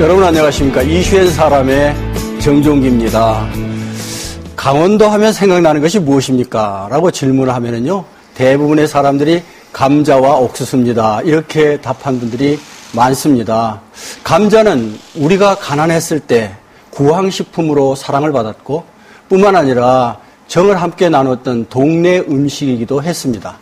여러분 안녕하십니까. 이슈엔 사람의 정종기입니다. 강원도 하면 생각나는 것이 무엇입니까? 라고 질문을 하면은요, 대부분의 사람들이 감자와 옥수수입니다. 이렇게 답한 분들이 많습니다. 감자는 우리가 가난했을 때 구황식품으로 사랑을 받았고, 뿐만 아니라 정을 함께 나눴던 동네 음식이기도 했습니다.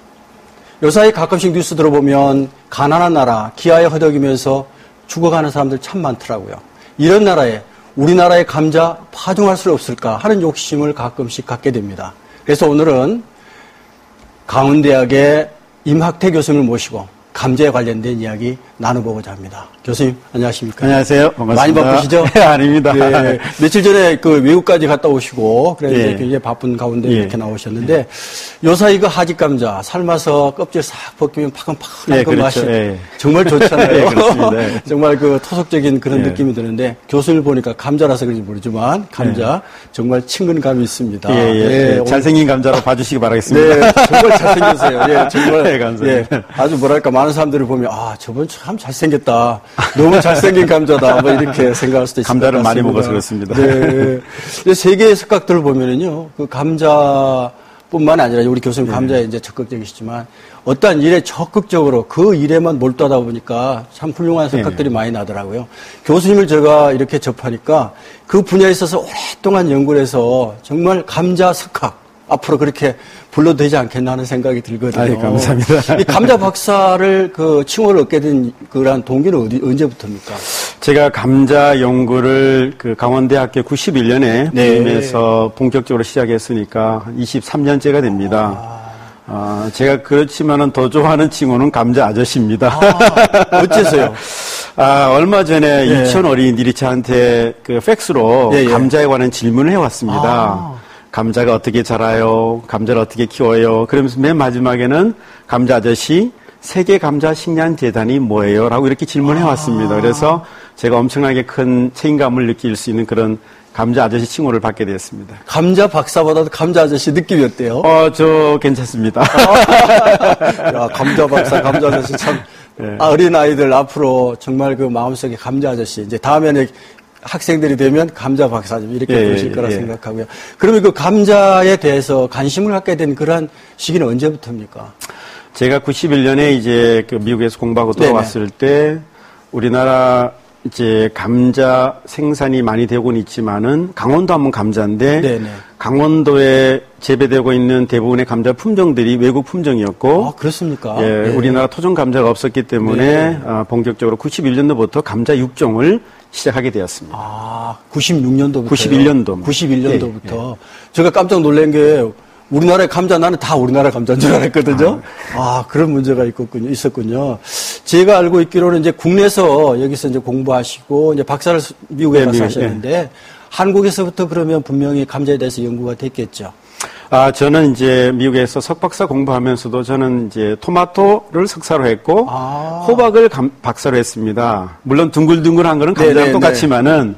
요사이 가끔씩 뉴스 들어보면 가난한 나라, 기아에 허덕이면서 죽어가는 사람들 참 많더라고요. 이런 나라에 우리나라의 감자 파종할 수 없을까 하는 욕심을 가끔씩 갖게 됩니다. 그래서 오늘은 강원대학의 임학태 교수님을 모시고 감자에 관련된 이야기 나눠보고자 합니다. 교수님, 안녕하십니까? 안녕하세요. 반갑습니다. 많이 바쁘시죠? 네, 아닙니다. 네, 며칠 전에 그 외국까지 갔다 오시고, 그래서 굉장히 바쁜 가운데 이렇게 나오셨는데, 요사이 그 하지 감자 삶아서 껍질 싹 벗기면 파근파근한 그 맛이 정말 좋잖아요. 그렇습니다. 정말 그 토속적인 그런 느낌이 드는데, 교수를 보니까 감자라서 그런지 모르지만, 감자 정말 친근감이 있습니다. 잘생긴 감자로 봐주시기 바라겠습니다. 네, 정말 잘생겼어요. 정말. 감사합니다. 아주 뭐랄까, 많은 사람들이 보면, 저분 참 잘생겼다. 너무 잘생긴 감자다. 뭐 이렇게 생각할 수도 있습니다. 감자를 많이 먹어서 그렇습니다. 네. 세계의 석각들을 보면은요, 그 감자뿐만 아니라 우리 교수님 감자에 이제 적극적이시지만 어떠한 일에 적극적으로 그 일에만 몰두하다 보니까 참 훌륭한 석각들이 많이 나더라고요. 교수님을 제가 이렇게 접하니까 그 분야에 있어서 오랫동안 연구를 해서 정말 감자 석학 앞으로 그렇게 불러도 되지 않겠나 하는 생각이 들거든요. 감사합니다. 이 감자 박사를 그 칭호를 얻게 된 그런 동기는 언제부터입니까? 제가 감자 연구를 그 강원대학교 91년에 부임해서 본격적으로 시작했으니까 한 23년째가 됩니다. 제가 그렇지만은 더 좋아하는 칭호는 감자 아저씨입니다. 어째서요? 얼마 전에 유치원 어린이들이 저한테 그 팩스로 감자에 관한 질문을 해왔습니다. 감자가 어떻게 자라요? 감자를 어떻게 키워요? 그러면서 맨 마지막에는 감자 아저씨, 세계 감자 식량 재단이 뭐예요? 라고 이렇게 질문해 왔습니다. 그래서 제가 엄청나게 큰 책임감을 느낄 수 있는 그런 감자 아저씨 칭호를 받게 되었습니다. 감자 박사보다도 감자 아저씨 느낌이 어때요? 저 괜찮습니다. 야, 감자 박사, 감자 아저씨 참. 어린 아이들 앞으로 정말 그 마음속에 감자 아저씨, 이제 다음에는 학생들이 되면 감자 박사님 이렇게 부르실 거라 생각하고요. 그러면 그 감자에 대해서 관심을 갖게 된 그러한 시기는 언제부터입니까? 제가 91년에 이제 그 미국에서 공부하고 돌아왔을 때 우리나라 이제 감자 생산이 많이 되고는 있지만은 강원도 하면 감자인데 강원도에 재배되고 있는 대부분의 감자 품종들이 외국 품종이었고 그렇습니까? 우리나라 토종 감자가 없었기 때문에 본격적으로 91년도부터 감자 육종을 시작하게 되었습니다. 96년도부터. 91년도부터. 제가 깜짝 놀란 게 우리나라의 감자 나는 다 우리나라 감자인 줄 알았거든요. 그런 문제가 있었군요. 제가 알고 있기로는 이제 국내에서 여기서 이제 공부하시고 이제 박사를 미국에 가서 하셨는데 한국에서부터 그러면 분명히 감자에 대해서 연구가 됐겠죠. 저는 이제 미국에서 석박사 공부하면서도 저는 이제 토마토를 석사로 했고, 호박을 박사로 했습니다. 물론 둥글둥글한 거는 감자랑 똑같지만은,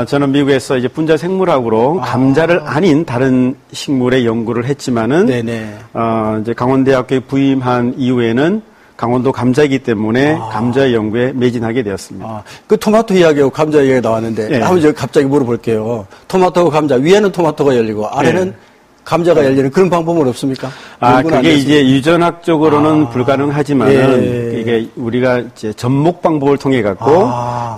저는 미국에서 이제 분자 생물학으로 감자를 아닌 다른 식물의 연구를 했지만은, 이제 강원대학교에 부임한 이후에는 강원도 감자이기 때문에 감자 연구에 매진하게 되었습니다. 그 토마토 이야기하고 감자 이야기가 나왔는데, 한번 제가 갑자기 물어볼게요. 토마토하고 감자, 위에는 토마토가 열리고, 아래는 감자가 열리는 그런 방법은 없습니까? 그게 이제 유전학적으로는 불가능하지만은 이게 우리가 이제 접목 방법을 통해 갖고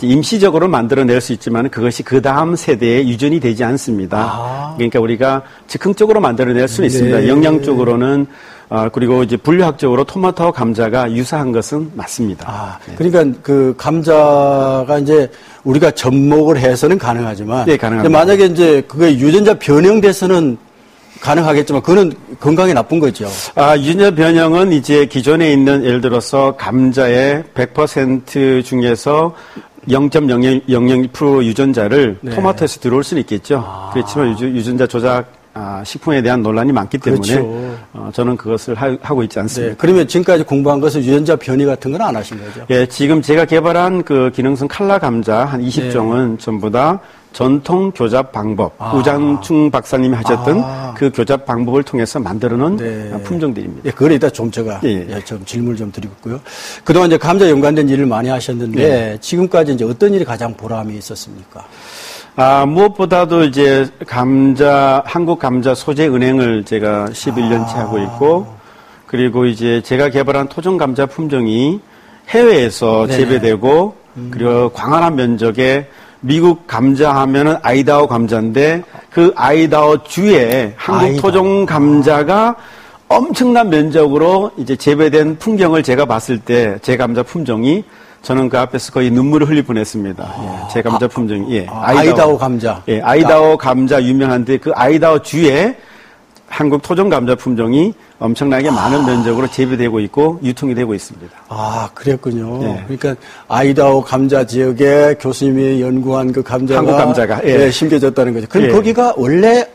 임시적으로 만들어낼 수 있지만 그것이 그 다음 세대에 유전이 되지 않습니다. 그러니까 우리가 즉흥적으로 만들어낼 수는 있습니다. 영양적으로는 그리고 이제 분류학적으로 토마토와 감자가 유사한 것은 맞습니다. 그러니까 그 감자가 이제 우리가 접목을 해서는 가능하지만, 가능합니다. 만약에 이제 그게 유전자 변형돼서는 가능하겠지만 그거는 건강에 나쁜 거죠. 유전자 변형은 이제 기존에 있는 예를 들어서 감자의 100% 중에서 0.001% 유전자를 토마토에서 들어올 수는 있겠죠. 그렇지만 유전자 조작 식품에 대한 논란이 많기 때문에 그렇죠. 저는 그것을 하고 있지 않습니다. 네, 그러면 지금까지 공부한 것은 유전자 변이 같은 건 안 하신 거죠? 예, 지금 제가 개발한 그 기능성 칼라 감자 한 20종은 전부 다 전통 교잡 방법, 우장충 박사님이 하셨던 그 교잡 방법을 통해서 만들어놓은 품종들입니다. 예, 그걸 이따 좀 제가 좀 질문을 좀 드리고요. 그동안 이제 감자 연관된 일을 많이 하셨는데 지금까지 이제 어떤 일이 가장 보람이 있었습니까? 무엇보다도 이제 한국 감자 소재 은행을 제가 11년째 하고 있고, 그리고 이제 제가 개발한 토종 감자 품종이 해외에서 재배되고, 그리고 광활한 면적에 미국 감자 하면은 아이다호 감자인데, 그 아이다호 주에 한국 토종 감자가 엄청난 면적으로 이제 재배된 풍경을 제가 봤을 때, 제 감자 품종이 저는 그 앞에서 거의 눈물을 흘릴 뻔했습니다. 제 감자 품종이 아이다호 감자. 예, 아이다호 감자 유명한데 그 아이다호 주에 한국 토종 감자 품종이 엄청나게 많은 면적으로 재배되고 있고 유통이 되고 있습니다. 그랬군요. 그러니까 아이다호 감자 지역에 교수님이 연구한 그 감자가 한국 감자가 심겨졌다는 거죠. 그럼 거기가 원래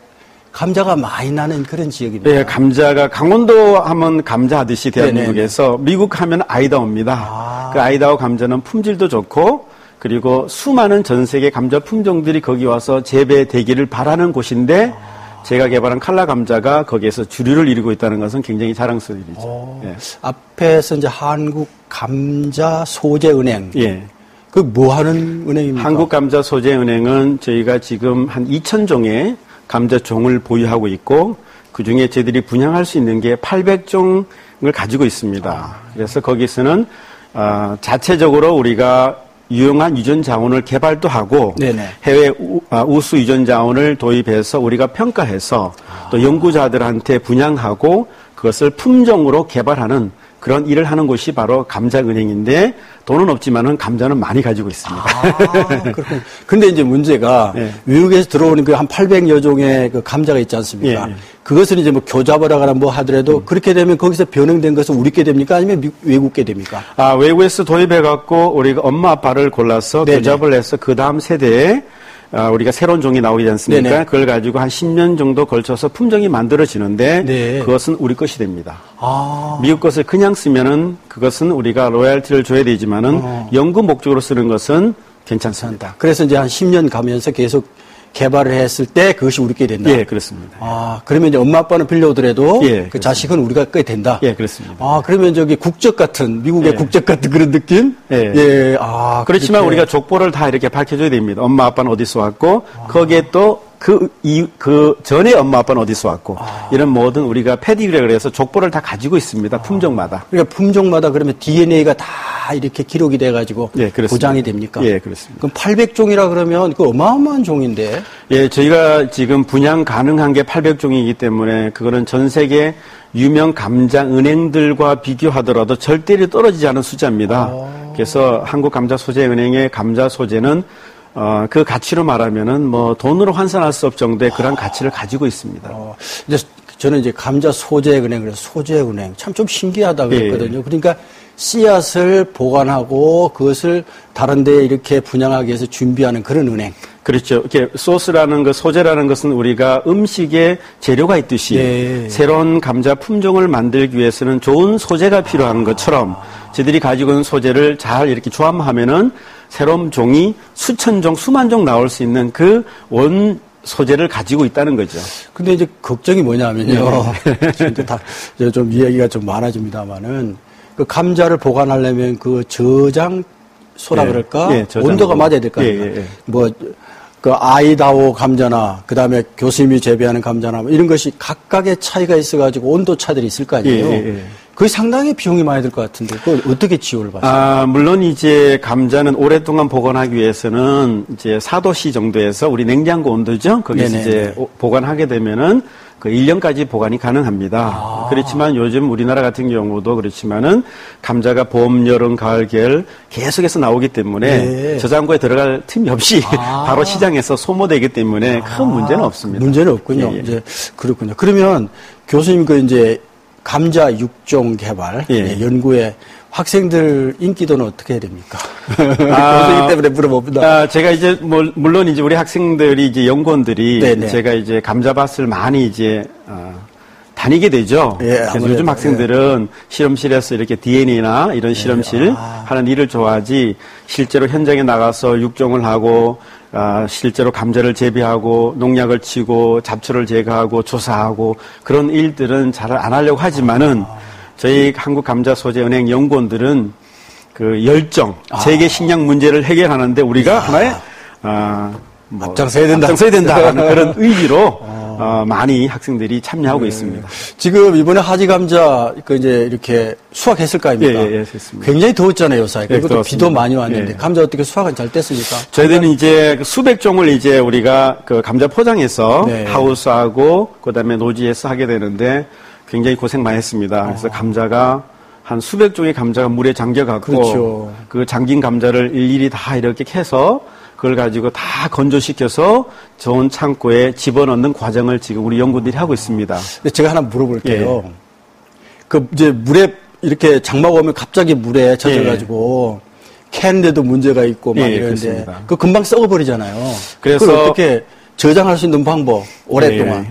감자가 많이 나는 그런 지역입니다. 네, 감자가 강원도 하면 감자 하듯이 대한민국에서 미국 하면 아이다호입니다. 그 아이다호 감자는 품질도 좋고 그리고 수많은 전 세계 감자 품종들이 거기 와서 재배되기를 바라는 곳인데 제가 개발한 칼라 감자가 거기에서 주류를 이루고 있다는 것은 굉장히 자랑스러운 일이죠. 앞에서 이제 한국 감자 소재 은행. 그 뭐 하는 은행입니까? 한국 감자 소재 은행은 저희가 지금 한 2,000종의 감자 종을 보유하고 있고 그중에 저희들이 분양할 수 있는 게 800종을 가지고 있습니다. 그래서 거기서는 자체적으로 우리가 유용한 유전 자원을 개발도 하고 해외 우수 유전 자원을 도입해서 우리가 평가해서 또 연구자들한테 분양하고 그것을 품종으로 개발하는 그런 일을 하는 곳이 바로 감자은행인데 돈은 없지만은 감자는 많이 가지고 있습니다. 그렇군요. 근데 이제 문제가 외국에서 들어오는 그 한 800여 종의 그 감자가 있지 않습니까? 그것을 이제 뭐 교잡을 하거나 뭐 하더라도 그렇게 되면 거기서 변형된 것은 우리께 됩니까? 아니면 외국께 됩니까? 외국에서 도입해갖고 우리가 엄마 아빠를 골라서 교잡을 해서 그 다음 세대에 우리가 새로운 종이 나오지 않습니까? 그걸 가지고 한 10년 정도 걸쳐서 품종이 만들어지는데 그것은 우리 것이 됩니다. 미국 것을 그냥 쓰면은 그것은 우리가 로얄티를 줘야 되지만은 연구 목적으로 쓰는 것은 괜찮습니다. 그래서 이제 한 10년 가면서 계속 개발을 했을 때 그것이 우리께 된다. 예, 그렇습니다. 그러면 이제 엄마 아빠는 빌려오더라도 그 자식은 우리가 꽤 된다. 예, 그렇습니다. 그러면 저기 국적 같은 미국의 국적 같은 그런 느낌? 그렇지만 우리가 족보를 다 이렇게 밝혀줘야 됩니다. 엄마 아빠는 어디서 왔고 거기에 또 그 전에 엄마 아빠는 어디서 왔고 이런 모든 우리가 패디그래 그래서 족보를 다 가지고 있습니다. 품종마다. 그러니까 품종마다 그러면 DNA가 다 이렇게 기록이 돼가지고 보장이 됩니까? 예, 그렇습니다. 그럼 800종이라 그러면 그 어마어마한 종인데. 예, 저희가 지금 분양 가능한 게 800종이기 때문에 그거는 전 세계 유명 감자 은행들과 비교하더라도 절대로 떨어지지 않은 숫자입니다. 그래서 한국 감자 소재 은행의 감자 소재는 그 가치로 말하면은 뭐 돈으로 환산할 수 없을 정도의 그런 가치를 가지고 있습니다. 이제 저는 이제 감자 소재 은행 그래서 소재 은행 참 좀 신기하다 그랬거든요. 그러니까 씨앗을 보관하고 그것을 다른 데에 이렇게 분양하기 위해서 준비하는 그런 은행. 그렇죠. 이렇게 소스라는 것, 소재라는 것은 우리가 음식에 재료가 있듯이 새로운 감자 품종을 만들기 위해서는 좋은 소재가 필요한 것처럼 저희들이 가지고 있는 소재를 잘 이렇게 조합하면은 새로운 종이 수천 종, 수만 종 나올 수 있는 그 원 소재를 가지고 있다는 거죠. 근데 이제 걱정이 뭐냐면요. 좀 이야기가 좀 많아집니다만은 그 감자를 보관하려면 그 저장소라 그럴까? 온도가 맞아야 될 거 아닙니까? 그 아이다호 감자나 그다음에 교수님이 재배하는 감자나 뭐 이런 것이 각각의 차이가 있어가지고 온도 차들이 있을 거 아니에요. 그게 상당히 비용이 많이 들 것 같은데 그걸 어떻게 지원을 받습니까? 물론 이제 감자는 오랫동안 보관하기 위해서는 이제 4도씨 정도에서 우리 냉장고 온도죠. 거기서 이제 보관하게 되면은 그 1년까지 보관이 가능합니다. 그렇지만 요즘 우리나라 같은 경우도 그렇지만은 감자가 봄, 여름, 가을, 겨울 계속해서 나오기 때문에 저장고에 들어갈 틈이 없이 바로 시장에서 소모되기 때문에 큰 문제는 없습니다. 문제는 없군요. 이제 그렇군요. 그러면 교수님 그 이제 감자 육종 개발 연구에 학생들 인기도는 어떻게 해야 됩니까? 교수이기 때문에 물어봅니다. 제가 이제 물론 이제 우리 학생들이 이제 연구원들이 네네. 제가 이제 감자밭을 많이 이제 다니게 되죠. 예, 그래서 아무래도, 요즘 학생들은 예. 실험실에서 이렇게 DNA나 이런 실험실 하는 일을 좋아하지 실제로 현장에 나가서 육종을 하고 실제로 감자를 재배하고 농약을 치고 잡초를 제거하고 조사하고 그런 일들은 잘 안 하려고 하지만은 저희 한국감자소재은행 연구원들은 그 열정, 세계 식량 문제를 해결하는데 우리가 하나의 앞장서야 된다라는 그런 의지로 많이 학생들이 참여하고 있습니다. 지금 이번에 하지 감자 이제 이렇게 수확했을 거 아닙니까? 예, 했습니다. 굉장히 더웠잖아요, 요사이. 그리고 또 더웠습니다. 비도 많이 왔는데 감자 어떻게 수확은 잘 됐습니까? 저희들은 이제 수백 종을 이제 우리가 그 감자 포장해서 하우스하고 그다음에 노지에서 하게 되는데 굉장히 고생 많이 했습니다. 그래서 감자가 한 수백 종의 감자가 물에 잠겨갖고 그렇죠. 그 잠긴 감자를 일일이 다 이렇게 캐서 그걸 가지고 다 건조시켜서 좋은 창고에 집어넣는 과정을 지금 우리 연구들이 하고 있습니다. 근데 제가 하나 물어볼게요. 예. 그 이제 물에 이렇게 장마가 오면 갑자기 물에 젖어가지고 캐는데도 문제가 있고 막 이러는데 그렇습니다. 그 금방 썩어버리잖아요. 그래서 그걸 어떻게 저장할 수 있는 방법 오랫동안.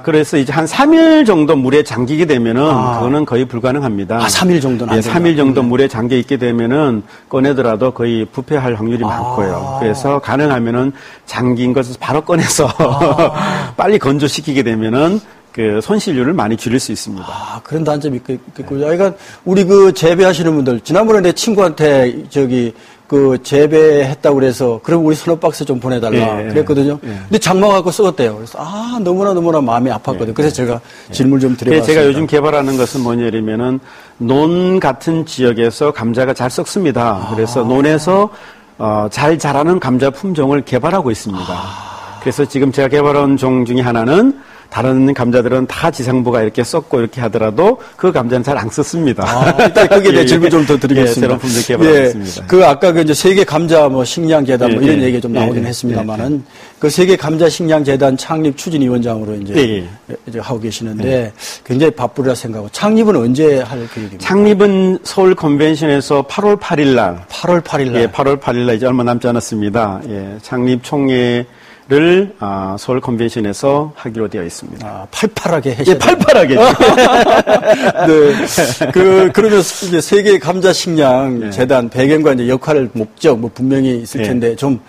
그래서 이제 한 3일 정도 물에 잠기게 되면은 그거는 거의 불가능합니다. 3일 정도는 안 3일 정도 물에 잠겨 있게 되면은 꺼내더라도 거의 부패할 확률이 많고요. 그래서 가능하면은 잠긴 것을 바로 꺼내서 빨리 건조시키게 되면은 그 손실률을 많이 줄일 수 있습니다. 그런 단점이 있겠군요. 그러니까 우리 그 재배하시는 분들 지난번에 내 친구한테 그 재배했다고 그래서 그럼 우리 서너 박스 좀 보내달라 그랬거든요. 근데 장마 갖고 썩었대요. 그래서 너무나 마음이 아팠거든요. 그래서 제가 질문 좀 드려봤습니다. 제가 요즘 개발하는 것은 뭐냐면은 논 같은 지역에서 감자가 잘 썩습니다. 그래서 논에서 잘 자라는 감자 품종을 개발하고 있습니다. 그래서 지금 제가 개발한 종 중에 하나는 다른 감자들은 다 지상부가 이렇게 썩고 이렇게 하더라도 그 감자는 잘 안 썩습니다. 일단 거기에 대해 질문 좀 더 드리겠습니다. 새로운 품종 개발하고 있습니다. 그 아까 그 이제 세계 감자 식량 재단 이런 얘기가 좀 나오긴 했습니다만은 그 세계 감자 식량 재단 창립 추진위원장으로 이제 하고 계시는데 굉장히 바쁘리라 생각하고 창립은 언제 할 계획입니까? 창립은 서울 컨벤션에서 8월 8일 날. 8월 8일 날. 8월 8일 날 이제 얼마 남지 않았습니다. 창립 총회를 서울 컨벤션에서 하기로 되어 있습니다. 팔팔하게 해주세요. 팔팔하게. 그러면 이제 세계 감자 식량 재단 배경과 이제 역할, 목적 분명히 있을 텐데 좀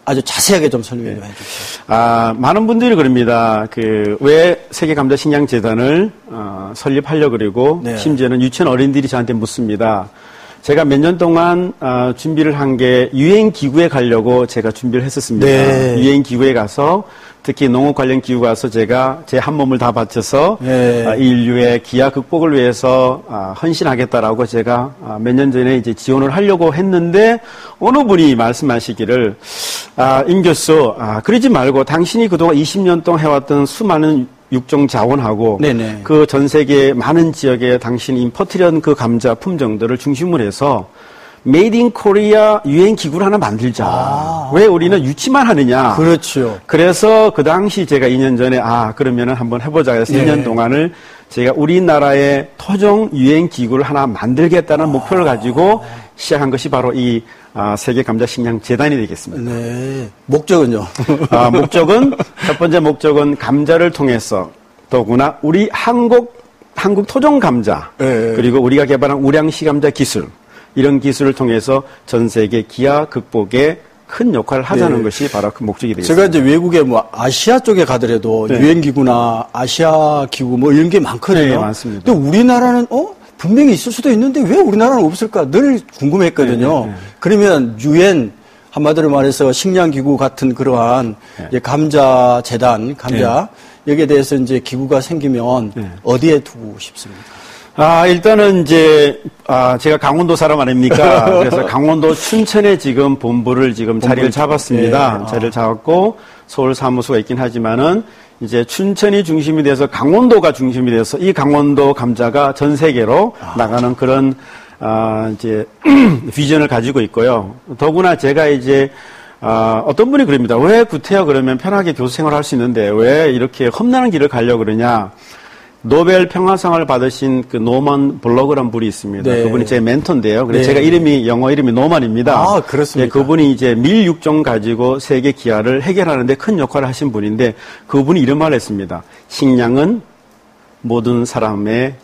아주 자세하게 좀 설명해 주십시오. 많은 분들이 그럽니다. 왜 세계 감자 식량 재단을 설립하려고 그러고 심지어는 유치원 어린이들이 저한테 묻습니다. 제가 몇 년 동안 준비를 한 게 유엔 기구에 가려고 제가 준비를 했었습니다. 유엔 기구에 가서 특히 농업 관련 기구 가서 제가 제 한 몸을 다 바쳐서 인류의 기아 극복을 위해서 헌신하겠다라고 제가 몇 년 전에 이제 지원을 하려고 했는데 어느 분이 말씀하시기를 임 교수 그러지 말고 당신이 그동안 20년 동안 해왔던 수많은 육종 자원하고 그 전 세계 많은 지역에 당신이 퍼뜨린 그 감자 품종들을 중심으로 해서 메이드 인 코리아 유엔 기구를 하나 만들자. 왜 우리는 유치만 하느냐. 그렇죠. 그래서 그 당시 제가 2년 전에 그러면은 한번 해보자 해서 2년 동안을 제가 우리나라의 토종 유엔 기구를 하나 만들겠다는 목표를 가지고 시작한 것이 바로 이 세계 감자 식량 재단이 되겠습니다. 목적은요? 목적은 첫 번째 목적은 감자를 통해서 더구나 우리 한국 토종 감자 그리고 우리가 개발한 우량시 감자 기술 이런 기술을 통해서 전 세계 기아 극복에 큰 역할을 하자는 것이 바로 그 목적이 되겠습니다. 제가 이제 외국에 아시아 쪽에 가더라도 유엔 기구나 아시아 기구 이런 게 많거든요. 많습니다. 근데 우리나라는 분명히 있을 수도 있는데 왜 우리나라는 없을까 늘 궁금했거든요. 그러면 유엔 한마디로 말해서 식량기구 같은 그러한 이제 감자 재단, 여기에 대해서 이제 기구가 생기면 어디에 두고 싶습니까? 일단은 이제 제가 강원도 사람 아닙니까? 그래서 강원도 춘천에 지금 본부를 지금 자리를 잡았습니다. 자리를 잡았고 서울 사무소가 있긴 하지만은 이제 춘천이 중심이 돼서 강원도가 중심이 돼서 이 강원도 감자가 전 세계로 나가는 그런 이제 비전을 가지고 있고요. 더구나 제가 이제 어떤 분이 그럽니다. 왜 구태여 그러면 편하게 교수 생활을 할 수 있는데 왜 이렇게 험난한 길을 가려고 그러냐? 노벨 평화상을 받으신 그 노만 블러그란 분이 있습니다. 네. 그분이 제 멘토인데요. 그래서 네. 제가 영어 이름이 노만입니다. 아, 그렇습니까? 예, 그분이 이제 밀육종 가지고 세계 기아를 해결하는데 큰 역할을 하신 분인데 그분이 이런 말을 했습니다. 식량은 모든 사람의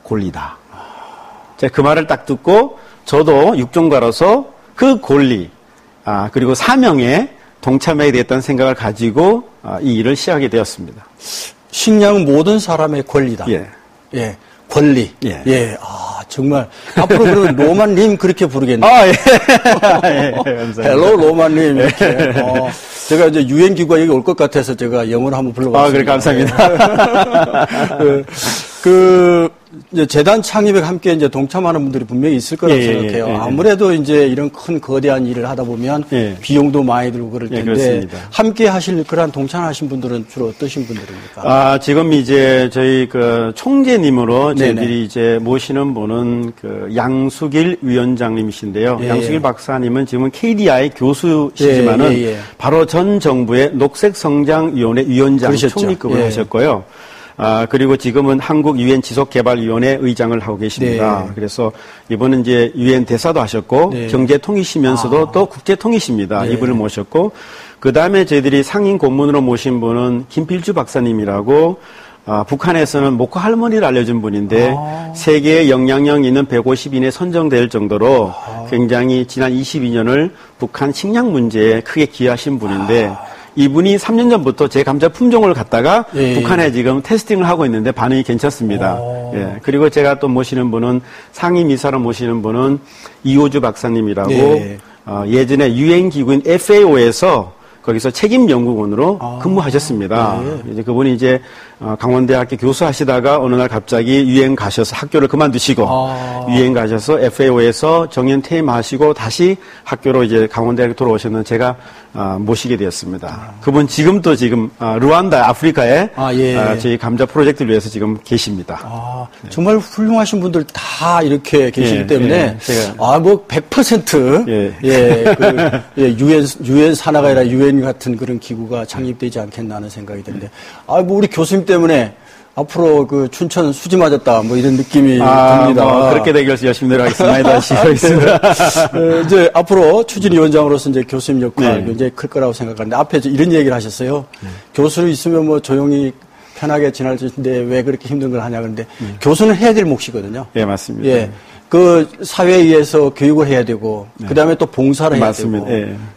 권리다. 제가 그 말을 딱 듣고 저도 육종가로서 그 권리, 그리고 사명에 동참하게 됐다는 생각을 가지고 이 일을 시작하게 되었습니다. 식량은 모든 사람의 권리다. 예. 예. 권리. 예. 예. 정말. 앞으로 그러면 로만님 그렇게 부르겠네요. 예. 예, 감사합니다. 헬로 로만님. 이렇게. 제가 이제 유엔기구가 여기 올 것 같아서 제가 영어로 한번 불러봤습니다. 그래, 감사합니다. 이제 재단 창립에 함께 이제 동참하는 분들이 분명히 있을 거라고 생각해요. 아무래도 이제 이런 큰 거대한 일을 하다 보면 비용도 많이 들고 그럴 텐데 함께 하실 그런 동참하신 분들은 주로 어떠신 분들입니까? 지금 이제 저희 그 총재님으로 저희들이 이제 모시는 분은 그 양수길 위원장님이신데요. 양수길 박사님은 지금은 KDI 교수시지만은 바로 전 정부의 녹색성장위원회 위원장 총리급을 하셨고요. 그리고 지금은 한국 유엔 지속개발위원회 의장을 하고 계십니다. 그래서 이번은 이제 유엔 대사도 하셨고 경제통이시면서도 또 국제통이십니다. 이분을 모셨고 그 다음에 저희들이 상임 고문으로 모신 분은 김필주 박사님이라고 북한에서는 목화 할머니를 알려준 분인데 세계에 영향력 있는 150 인에 선정될 정도로 굉장히 지난 22년을 북한 식량 문제에 크게 기여하신 분인데 이분이 3년 전부터 제 감자 품종을 갖다가 북한에 지금 테스팅을 하고 있는데 반응이 괜찮습니다. 그리고 제가 또 모시는 분은 상임이사로 모시는 분은 이호주 박사님이라고 예전에 유엔 기구인 FAO에서 거기서 책임연구원으로 근무하셨습니다. 이제 그분이 이제 강원대학교 교수하시다가 어느 날 갑자기 유엔 가셔서 학교를 그만두시고 유엔 가셔서 FAO에서 정년 퇴임하시고 다시 학교로 이제 강원대학교 돌아오셨는데 제가 모시게 되었습니다. 그분 지금도 루안다 아프리카에 저희 감자 프로젝트를 위해서 지금 계십니다. 정말 훌륭하신 분들 다 이렇게 계시기 때문에 100% 유엔 산하가 아니라 유엔 같은 그런 기구가 창립되지 않겠나 하는 생각이 드는데 우리 교수님 때문에 앞으로 그 춘천 수지 맞았다 뭐 이런 느낌이 듭니다. 그렇게 되길 열심히 노력하겠습니다. 이제 앞으로 추진위원장으로서 이제 교수님 역할 굉장히 클 거라고 생각하는데 앞에 이런 얘기를 하셨어요. 교수는 있으면 뭐 조용히 편하게 지낼 수 있는데 왜 그렇게 힘든 걸 하냐 그런데 교수는 해야 될 몫이거든요. 예, 맞습니다. 그 사회에 의해서 교육을 해야 되고 그다음에 또 봉사를 해야 되고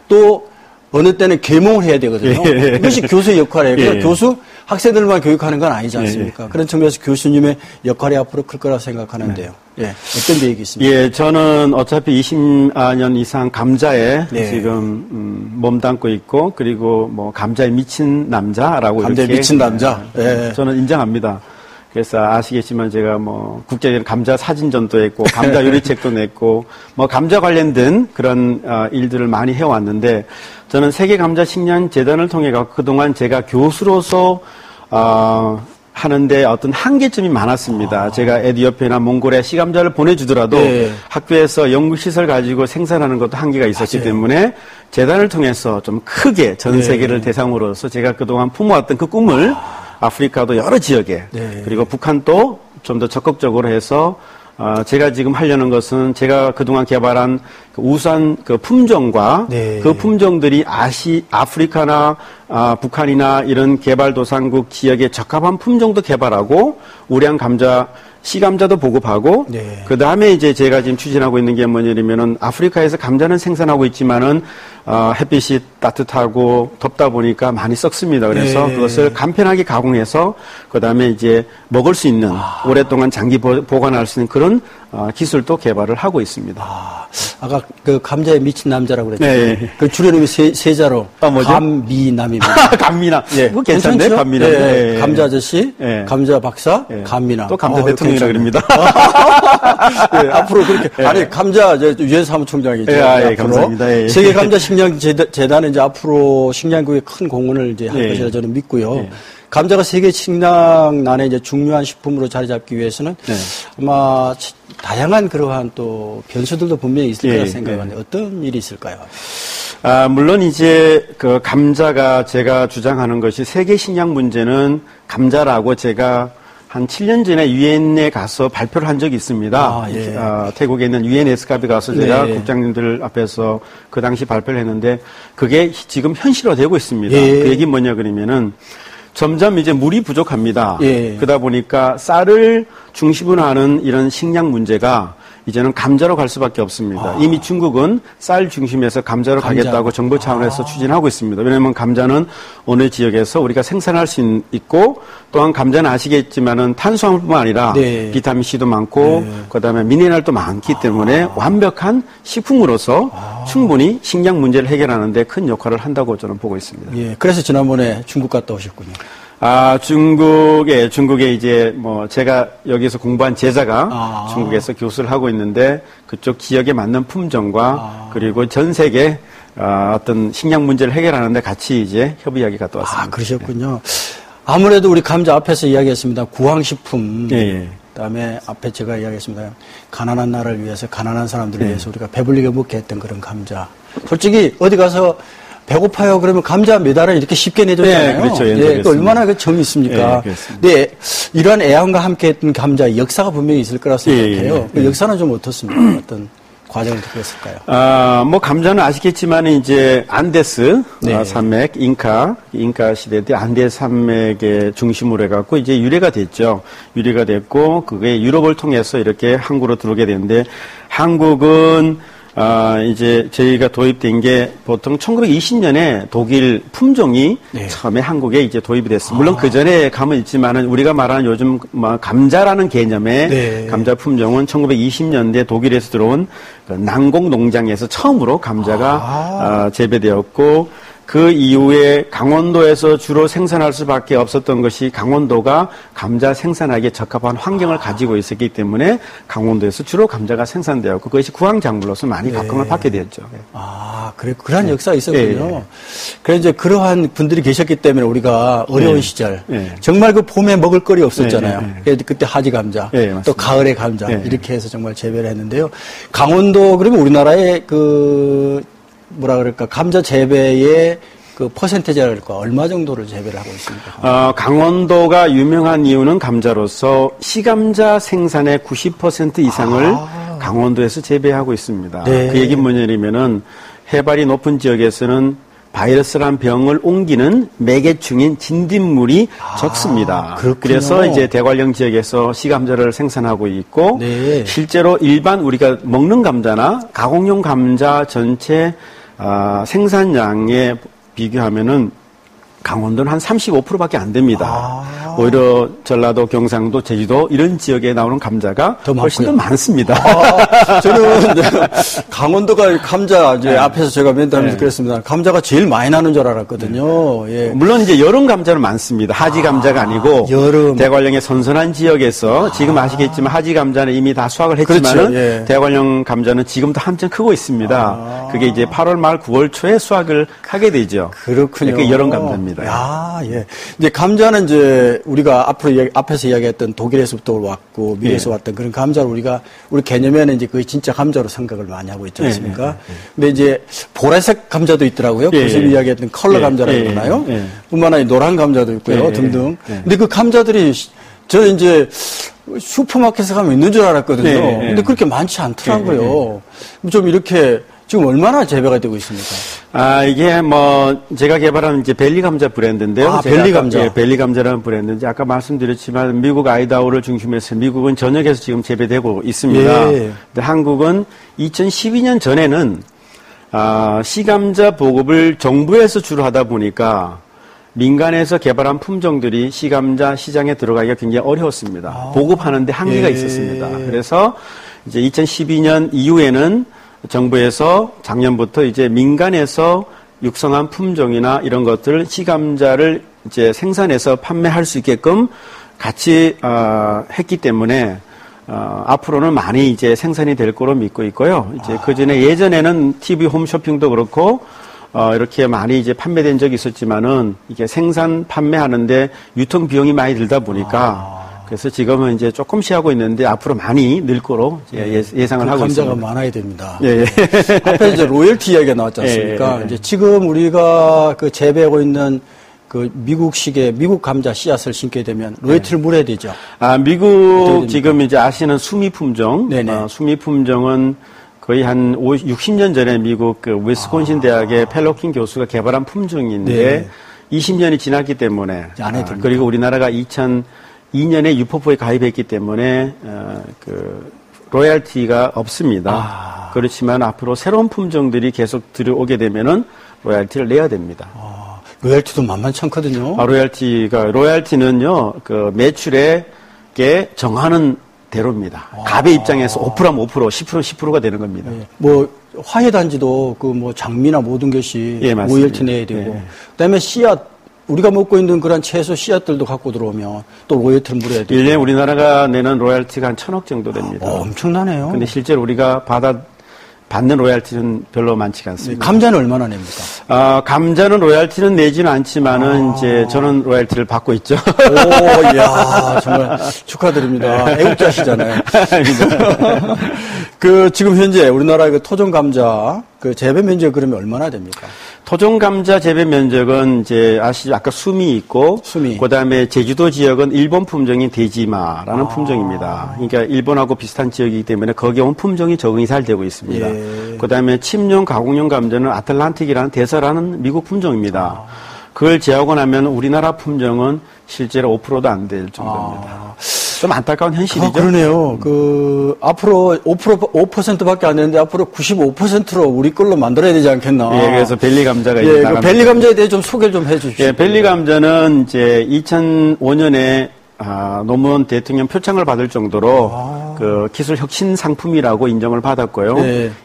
또 어느 때는 계몽을 해야 되거든요. 이것이 교수의 역할이에요. 교수 학생들만 교육하는 건 아니지 않습니까? 그런 측면에서 교수님의 역할이 앞으로 클 거라고 생각하는데요. 어떤 계획이 있습니까? 저는 어차피 20년 이상 감자에 지금 몸담고 있고 그리고 뭐 감자에 미친 남자라고 감자에 이렇게 미친 남자. 저는 인정합니다. 그래서 아시겠지만 제가 뭐 국제적인 감자 사진전도 했고 감자 요리책도 냈고 뭐 감자 관련된 그런 일들을 많이 해왔는데 저는 세계 감자 식량 재단을 통해 갖고 그동안 제가 교수로서 하는데 어떤 한계점이 많았습니다. 제가 에티오피아나 몽골에 씨감자를 보내주더라도 학교에서 연구시설 가지고 생산하는 것도 한계가 있었기 때문에 재단을 통해서 좀 크게 전 세계를 대상으로서 제가 그동안 품어왔던 그 꿈을 아프리카도 여러 지역에 그리고 북한도 좀 더 적극적으로 해서 제가 지금 하려는 것은 제가 그동안 개발한 그 우수한 그 품종과 그 품종들이 아프리카나 북한이나 이런 개발도상국 지역에 적합한 품종도 개발하고 우량 감자 씨감자도 보급하고 그 다음에 이제 제가 지금 추진하고 있는 게 뭐냐면은 아프리카에서 감자는 생산하고 있지만은 햇빛이 따뜻하고 덥다 보니까 많이 썩습니다. 그래서 그것을 간편하게 가공해서 그 다음에 이제 먹을 수 있는 오랫동안 장기 보관할 수 있는 그런 기술도 개발을 하고 있습니다. 아까 그 감자에 미친 남자라고 그랬죠. 그 줄여놓으면 세자로 뭐죠? 감미남입니다. 감미남. 그거 괜찮네. 감미남. 감자 아저씨, 감자 박사, 감미남. 또 감자 대통령이라 그럽니다. 앞으로 그렇게 아니 감자 유엔 사무총장이죠. 감사합니다. 세계 감자 식량 재단은 이제 앞으로 식량국에 큰 공헌을 이제 할 것이라 저는 믿고요. 감자가 세계 식량난에 이제 중요한 식품으로 자리 잡기 위해서는 아마 다양한 그러한 또 변수들도 분명히 있을 거라 생각하는데 어떤 일이 있을까요? 물론 이제 그 감자가 제가 주장하는 것이 세계 식량 문제는 감자라고 제가 한 7년 전에 유엔에 가서 발표를 한 적이 있습니다. 태국에 있는 유엔 에스카비 가서 제가 국장님들 앞에서 그 당시 발표를 했는데 그게 지금 현실화되고 있습니다. 그 얘기 뭐냐 그러면은 점점 이제 물이 부족합니다. 그러다 보니까 쌀을 중심으로 하는 이런 식량 문제가 이제는 감자로 갈 수밖에 없습니다. 이미 중국은 쌀 중심에서 감자로 가겠다고 정부 차원에서 추진하고 있습니다. 왜냐하면 감자는 어느 지역에서 우리가 생산할 수 있고 또한 감자는 아시겠지만은 탄수화물뿐만 아니라 비타민 C도 많고 그다음에 미네랄도 많기 때문에 완벽한 식품으로서 충분히 식량 문제를 해결하는데 큰 역할을 한다고 저는 보고 있습니다. 그래서 지난번에 중국 갔다 오셨군요. 중국에 이제 제가 여기서 공부한 제자가 중국에서 교수를 하고 있는데 그쪽 지역에 맞는 품종과 그리고 전 세계 어떤 식량 문제를 해결하는데 같이 이제 협의하게 갔다 왔습니다. 그러셨군요. 아무래도 우리 감자 앞에서 이야기했습니다. 구황식품. 그다음에 앞에 제가 이야기했습니다. 가난한 나라를 위해서 가난한 사람들을 위해서 우리가 배불리게 먹게 했던 그런 감자. 솔직히 어디 가서 배고파요. 그러면 감자 메달을 이렇게 쉽게 내줬잖아요. 그렇죠. 얼마나 그 정이 있습니까? 근데 이러한 애환과 함께했던 감자 역사가 분명히 있을 거라고 생각해요. 그 역사는 좀 어떻습니까? 어떤 과정을 어떻게 했을까요? 감자는 아시겠지만 이제 안데스 산맥, 잉카 시대 때 안데스 산맥의 중심으로 해갖고 이제 유래가 됐죠. 유래가 됐고 그게 유럽을 통해서 이렇게 한국으로 들어오게 됐는데 한국은 이제 저희가 도입된 게 보통 1920년에 독일 품종이 처음에 한국에 이제 도입이 됐습니다. 물론 그 전에 감은 있지만은 우리가 말하는 요즘 감자라는 개념의 감자 품종은 1920년대 독일에서 들어온 그 난공 농장에서 처음으로 감자가 재배되었고 그 이후에 강원도에서 주로 생산할 수밖에 없었던 것이 강원도가 감자 생산하기에 적합한 환경을 가지고 있었기 때문에 강원도에서 주로 감자가 생산되었고 그것이 구황작물로서 많이 각광을 받게 되었죠. 그러한 역사가 있었군요. 그래서 이제 그러한 분들이 계셨기 때문에 우리가 어려운 시절 정말 그 봄에 먹을 거리 없었잖아요. 그때 하지 감자, 또 가을에 감자 이렇게 해서 정말 재배를 했는데요. 강원도 그러면 우리나라의 감자 재배의 그 퍼센테이지라 그럴까 얼마 정도를 재배를 하고 있습니까? 강원도가 유명한 이유는 감자로서 시감자 생산의 90% 이상을 강원도에서 재배하고 있습니다. 그 얘기는 뭐냐면은 해발이 높은 지역에서는 바이러스란 병을 옮기는 매개충인 진딧물이 적습니다. 그래서 이제 대관령 지역에서 시감자를 생산하고 있고 실제로 일반 우리가 먹는 감자나 가공용 감자 전체 생산량에 비교하면은 강원도는 한 35%밖에 안 됩니다. 오히려 전라도, 경상도, 제주도 이런 지역에 나오는 감자가 훨씬 더 많습니다. 저는 강원도가 감자 앞에서 제가 멘트하면서 그랬습니다. 감자가 제일 많이 나는 줄 알았거든요. 물론 이제 여름 감자는 많습니다. 하지 감자가 아니고 대관령의 선선한 지역에서 지금 아시겠지만 하지 감자는 이미 다 수확을 했지만은 대관령 감자는 지금도 한참 크고 있습니다. 그게 이제 8월 말 9월 초에 수확을 하게 되죠. 그렇군요. 그게 여름 감자입니다. 이제 감자는 이제 우리가 앞에서 이야기했던 독일에서부터 왔고 미국에서 왔던 그런 감자를 우리 개념에는 이제 그게 진짜 감자로 생각을 많이 하고 있지 않습니까? 근데 이제 보라색 감자도 있더라고요. 그래서 이야기했던 컬러 감자라고 그러나요? 뿐만 아니라 노란 감자도 있고요, 등등. 근데 그 감자들이 저는 이제 슈퍼마켓에 가면 있는 줄 알았거든요. 근데 그렇게 많지 않더라고요. 좀 이렇게 지금 얼마나 재배가 되고 있습니까? 이게 제가 개발한 이제 벨리 감자 브랜드인데요. 벨리 감자. 벨리 감자라는 브랜드인데 아까 말씀드렸지만 미국 아이다호를 중심해서 미국은 전역에서 지금 재배되고 있습니다. 근데 한국은 2012년 전에는 시감자 보급을 정부에서 주로 하다 보니까 민간에서 개발한 품종들이 시감자 시장에 들어가기가 굉장히 어려웠습니다. 보급하는데 한계가 있었습니다. 그래서 이제 2012년 이후에는 정부에서 작년부터 이제 민간에서 육성한 품종이나 이런 것들 시감자를 이제 생산해서 판매할 수 있게끔 같이 했기 때문에 앞으로는 많이 이제 생산이 될 거로 믿고 있고요. 이제 그 전에 예전에는 TV 홈쇼핑도 그렇고 이렇게 많이 이제 판매된 적이 있었지만은 이게 생산 판매하는데 유통 비용이 많이 들다 보니까 그래서 지금은 이제 조금씩 하고 있는데 앞으로 많이 늘 거로 예상을 하고 있습니다. 감자가 많아야 됩니다. 앞에 이제 로열티 이야기가 나왔지 않습니까? 이제 지금 우리가 그 재배하고 있는 그 미국식의 미국 감자 씨앗을 심게 되면 로열티를 물어야 되죠. 미국 지금 이제 아시는 수미 품종, 수미 품종은 거의 한 60년 전에 미국 그 위스콘신 대학의 펠로킨 교수가 개발한 품종인데 20년이 지났기 때문에 그리고 우리나라가 2002년에 유포포에 가입했기 때문에 그 로열티가 없습니다. 그렇지만 앞으로 새로운 품종들이 계속 들어오게 되면은 로열티를 내야 됩니다. 로열티도 만만치 않거든요. 로열티는요, 그 매출에 정하는 대로입니다. 갑의 입장에서 5%하면 5%, 10%는 10%가 되는 겁니다. 뭐, 화훼단지도 그 뭐 장미나 모든 것이 로열티 내야 되고, 그다음에 씨앗, 우리가 먹고 있는 그런 채소 씨앗들도 갖고 들어오면 또 로열티를 물어야 되고. 1년에 우리나라가 내는 로열티가 한 1,000억 정도 됩니다. 엄청나네요. 근데 실제로 우리가 받는 로열티는 별로 많지가 않습니다. 감자는 얼마나 냅니까? 감자는 로열티는 내지는 않지만은 이제 저는 로열티를 받고 있죠. 이야, 정말 축하드립니다. 애국자시잖아요. 지금 현재 우리나라의 그 토종 감자 그 재배 면적 그러면 얼마나 됩니까? 토종 감자 재배 면적은 이제 아까 수미 있고, 그다음에 제주도 지역은 일본 품종인 데지마라는 품종입니다. 그러니까 일본하고 비슷한 지역이기 때문에 거기에 온 품종이 적응이 잘 되고 있습니다. 그다음에 침용 가공용 감자는 아틀란틱이라는 대서라는 미국 품종입니다. 그걸 제하고 나면 우리나라 품종은 실제로 5%도 안 될 정도입니다. 좀 안타까운 현실이죠. 그러네요. 앞으로 5%밖에 안 되는데 앞으로 95%로 우리 걸로 만들어야 되지 않겠나. 그래서 벨리 감자가 이제 나갑니다. 벨리 감자에 대해 좀 소개를 좀 해 주십시오. 벨리 감자는 이제 2005년에 노무현 대통령 표창을 받을 정도로 그 기술 혁신 상품이라고 인정을 받았고요.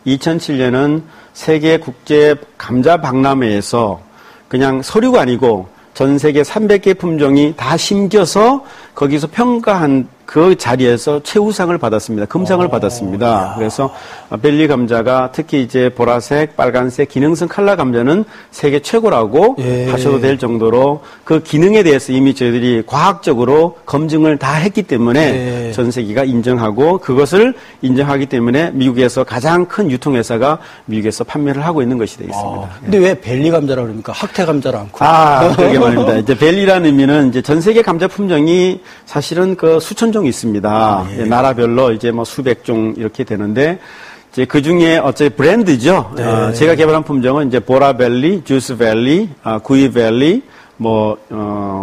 2007년은 세계 국제 감자 박람회에서 그냥 서류가 아니고 전 세계 300개 품종이 다 심겨서 거기서 평가한 그 자리에서 최우상을 받았습니다. 금상을 받았습니다. 그래서 벨리 감자가 특히 이제 보라색, 빨간색, 기능성 칼라 감자는 세계 최고라고 하셔도 될 정도로 그 기능에 대해서 이미 저희들이 과학적으로 검증을 다 했기 때문에 전 세계가 인정하고 그것을 인정하기 때문에 미국에서 가장 큰 유통회사가 미국에서 판매를 하고 있는 것이 되겠습니다. 근데 왜 벨리 감자라고 그럽니까? 학태 감자라 않고. 그러게 말입니다. 이제 벨리라는 의미는 이제 전 세계 감자 품종이 사실은 그 수천 종 있습니다. 나라별로 이제 뭐 수백 종 이렇게 되는데 이제 그 중에 어차피 브랜드죠. 제가 개발한 품종은 이제 보라벨리, 주스벨리, 구이벨리,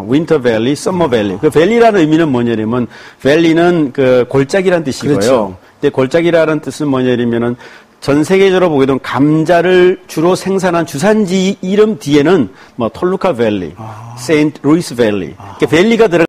윈터벨리, 썸머벨리. 그 벨리라는 의미는 뭐냐면 벨리는 그 골짜기란 뜻이고요. 그렇죠. 근데 골짜기라는 뜻은 뭐냐면은 전 세계적으로 보게 되면 감자를 주로 생산한 주산지 이름 뒤에는 톨루카 밸리, 세인트 루이스 밸리, 밸리가 들어가